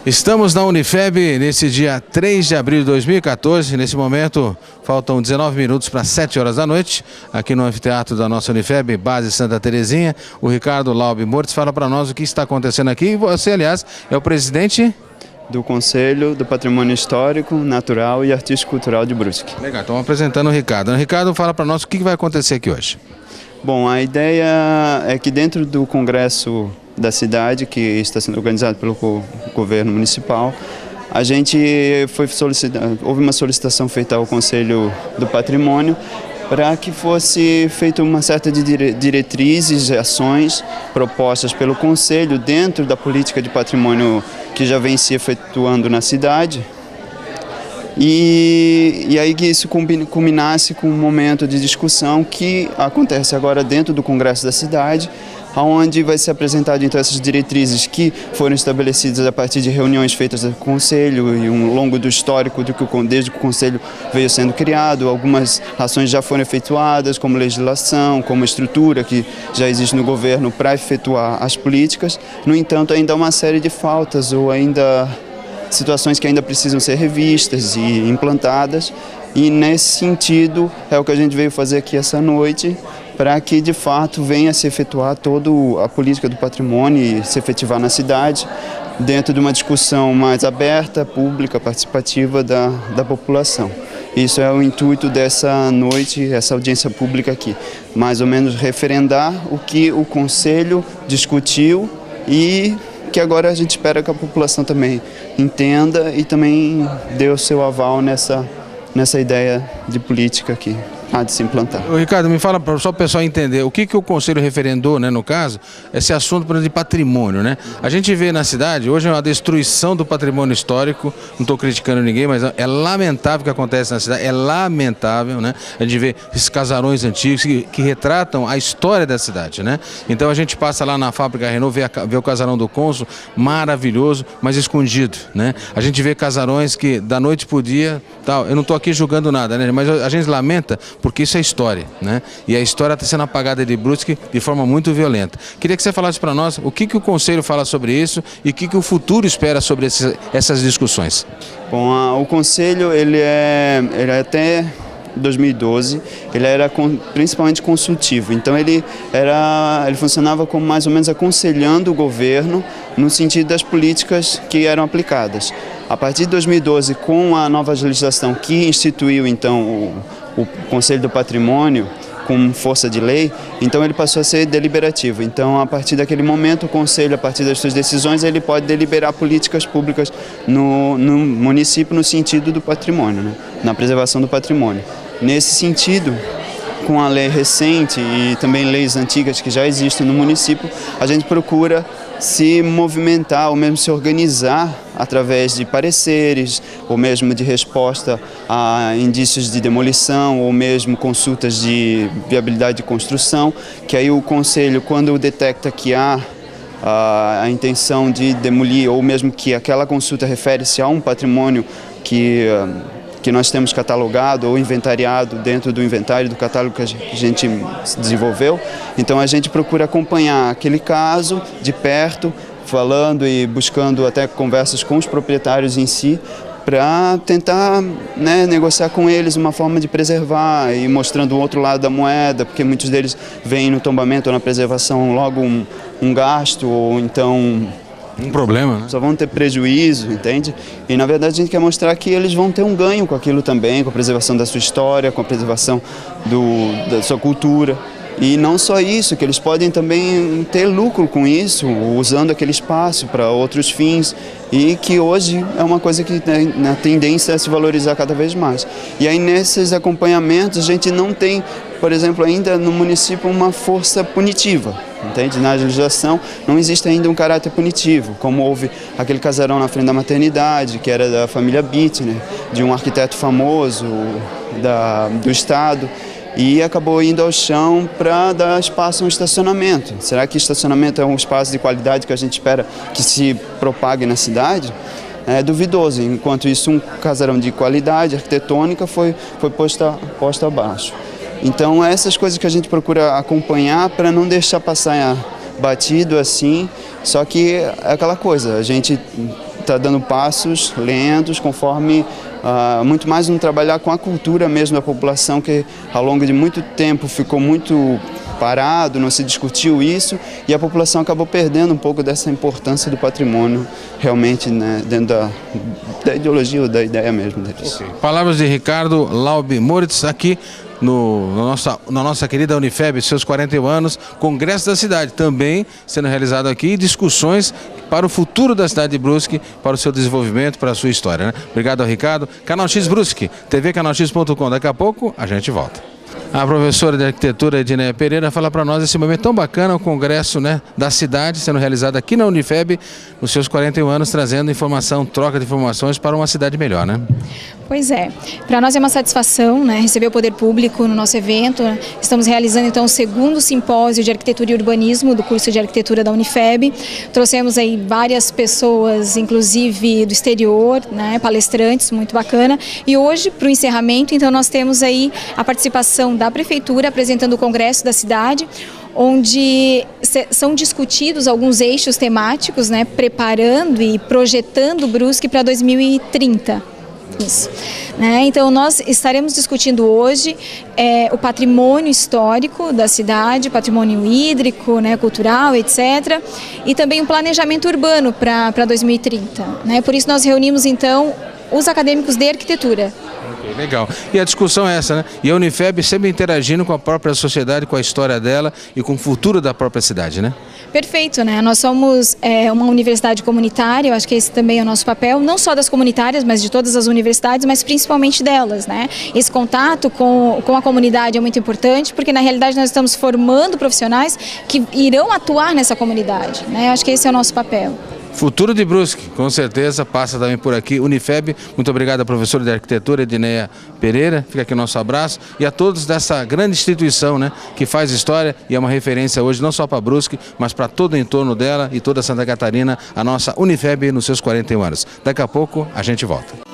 Estamos na Unifeb nesse dia 3 de abril de 2014. Nesse momento, faltam 19 minutos para 7 horas da noite, aqui no anfiteatro da nossa Unifeb, base Santa Terezinha. O Ricardo Laube Mortes fala para nós o que está acontecendo aqui. E você, aliás, é o presidente do Conselho do Patrimônio Histórico, Natural e Artístico Cultural de Brusque. Legal, estamos apresentando o Ricardo. Ricardo, fala para nós o que vai acontecer aqui hoje. Bom, a ideia é que dentro do Congresso da cidade, que está sendo organizado pelo governo municipal, a gente houve uma solicitação feita ao Conselho do Patrimônio para que fosse feita uma certa de diretrizes e ações propostas pelo Conselho dentro da política de patrimônio que já vem se efetuando na cidade. E aí que isso culminasse com um momento de discussão que acontece agora dentro do Congresso da cidade, onde vai ser apresentado então essas diretrizes que foram estabelecidas a partir de reuniões feitas do Conselho e um longo do histórico desde que o Conselho veio sendo criado. Algumas ações já foram efetuadas, como legislação, como estrutura que já existe no governo para efetuar as políticas. No entanto, ainda há uma série de faltas ou ainda situações que ainda precisam ser revistas e implantadas, e nesse sentido é o que a gente veio fazer aqui essa noite, para que de fato venha se efetuar toda a política do patrimônio e se efetivar na cidade, dentro de uma discussão mais aberta, pública, participativa da população. Isso é o intuito dessa noite, essa audiência pública aqui, mais ou menos referendar o que o Conselho discutiu e que agora a gente espera que a população também entenda e também dê o seu aval nessa ideia de política que há de se implantar. Ricardo, me fala, só para o pessoal entender, o que o Conselho referendou, né, no caso, esse assunto, por exemplo, de patrimônio, né? A gente vê na cidade, hoje é uma destruição do patrimônio histórico, não estou criticando ninguém, mas é lamentável o que acontece na cidade, é lamentável, né? A gente vê esses casarões antigos que retratam a história da cidade, né? Então a gente passa lá na fábrica Renault, vê o casarão do Cônsul, maravilhoso, mas escondido, né? A gente vê casarões que da noite pro dia, tal, eu não estou aqui julgando nada, né? Mas a gente lamenta porque isso é história, né? E a história está sendo apagada de Brusque de forma muito violenta. Queria que você falasse para nós o que o Conselho fala sobre isso e o que o futuro espera sobre essas discussões. Bom, o Conselho, ele é até 2012, ele era principalmente consultivo, então ele funcionava como mais ou menos aconselhando o governo no sentido das políticas que eram aplicadas. A partir de 2012, com a nova legislação que instituiu então o Conselho do Patrimônio com força de lei, então ele passou a ser deliberativo. Então, a partir daquele momento, o Conselho, a partir das suas decisões, ele pode deliberar políticas públicas no município no sentido do patrimônio, né? Na preservação do patrimônio. Nesse sentido, com a lei recente e também leis antigas que já existem no município, a gente procura se movimentar ou mesmo se organizar através de pareceres ou mesmo de resposta a indícios de demolição ou mesmo consultas de viabilidade de construção, que aí o Conselho, quando detecta que há a intenção de demolir ou mesmo que aquela consulta refere-se a um patrimônio que nós temos catalogado ou inventariado dentro do inventário do catálogo que a gente desenvolveu. Então a gente procura acompanhar aquele caso de perto, falando e buscando até conversas com os proprietários em si, para tentar, né, negociar com eles uma forma de preservar e mostrando o outro lado da moeda, porque muitos deles veem no tombamento ou na preservação logo um gasto ou então um problema, né? Só vão ter prejuízo, entende? E na verdade a gente quer mostrar que eles vão ter um ganho com aquilo também, com a preservação da sua história, com a preservação da sua cultura. E não só isso, que eles podem também ter lucro com isso, usando aquele espaço para outros fins, e que hoje é uma coisa que tem na tendência a se valorizar cada vez mais. E aí nesses acompanhamentos a gente não tem, por exemplo, ainda no município uma força punitiva, entende? Na legislação não existe ainda um caráter punitivo, como houve aquele casarão na frente da maternidade, que era da família Bittner, de um arquiteto famoso do estado, e acabou indo ao chão para dar espaço a um estacionamento. Será que estacionamento é um espaço de qualidade que a gente espera que se propague na cidade? É duvidoso. Enquanto isso, um casarão de qualidade arquitetônica foi posto abaixo. Então, essas coisas que a gente procura acompanhar para não deixar passar batido assim, só que é aquela coisa, a gente está dando passos lentos, conforme muito mais no trabalhar com a cultura mesmo da população, que ao longo de muito tempo ficou muito parado, não se discutiu isso, e a população acabou perdendo um pouco dessa importância do patrimônio, realmente, né, dentro da ideologia ou da ideia mesmo deles. Okay. Palavras de Ricardo Laube Moritz aqui na nossa querida Unifeb, seus 41 anos, Congresso da Cidade, também sendo realizado aqui, discussões para o futuro da cidade de Brusque, para o seu desenvolvimento, para a sua história, né? Obrigado ao Ricardo. Canal X Brusque, tvcanalx.com. Daqui a pouco a gente volta. A professora de arquitetura Edneia Pereira fala para nós esse momento tão bacana, o congresso, né, da cidade sendo realizado aqui na Unifeb, nos seus 41 anos, trazendo informação, troca de informações para uma cidade melhor, né? Pois é, para nós é uma satisfação, né, receber o poder público no nosso evento. Estamos realizando então o 2º simpósio de arquitetura e urbanismo do curso de arquitetura da Unifeb. Trouxemos aí várias pessoas, inclusive do exterior, né, palestrantes, muito bacana. E hoje, para o encerramento, então nós temos aí a participação da Prefeitura apresentando o Congresso da Cidade, onde são discutidos alguns eixos temáticos, né, preparando e projetando Brusque para 2030. Isso. Né? Então nós estaremos discutindo hoje o patrimônio histórico da cidade, patrimônio hídrico, né, cultural, etc. E também o planejamento urbano para 2030. Né? Por isso nós reunimos então os acadêmicos de arquitetura. Okay, legal. E a discussão é essa, né? E a Unifeb sempre interagindo com a própria sociedade, com a história dela e com o futuro da própria cidade, né? Perfeito, né? Nós somos uma universidade comunitária, eu acho que esse também é o nosso papel, não só das comunitárias, mas de todas as universidades, mas principalmente delas, né? Esse contato com a comunidade é muito importante, porque na realidade nós estamos formando profissionais que irão atuar nessa comunidade, né? Eu acho que esse é o nosso papel. Futuro de Brusque, com certeza, passa também por aqui. Unifeb, muito obrigado à professora de arquitetura Edneia Pereira, fica aqui o nosso abraço, e a todos dessa grande instituição, né, que faz história e é uma referência hoje não só para Brusque, mas para todo o entorno dela e toda Santa Catarina, a nossa Unifeb nos seus 41 anos. Daqui a pouco a gente volta.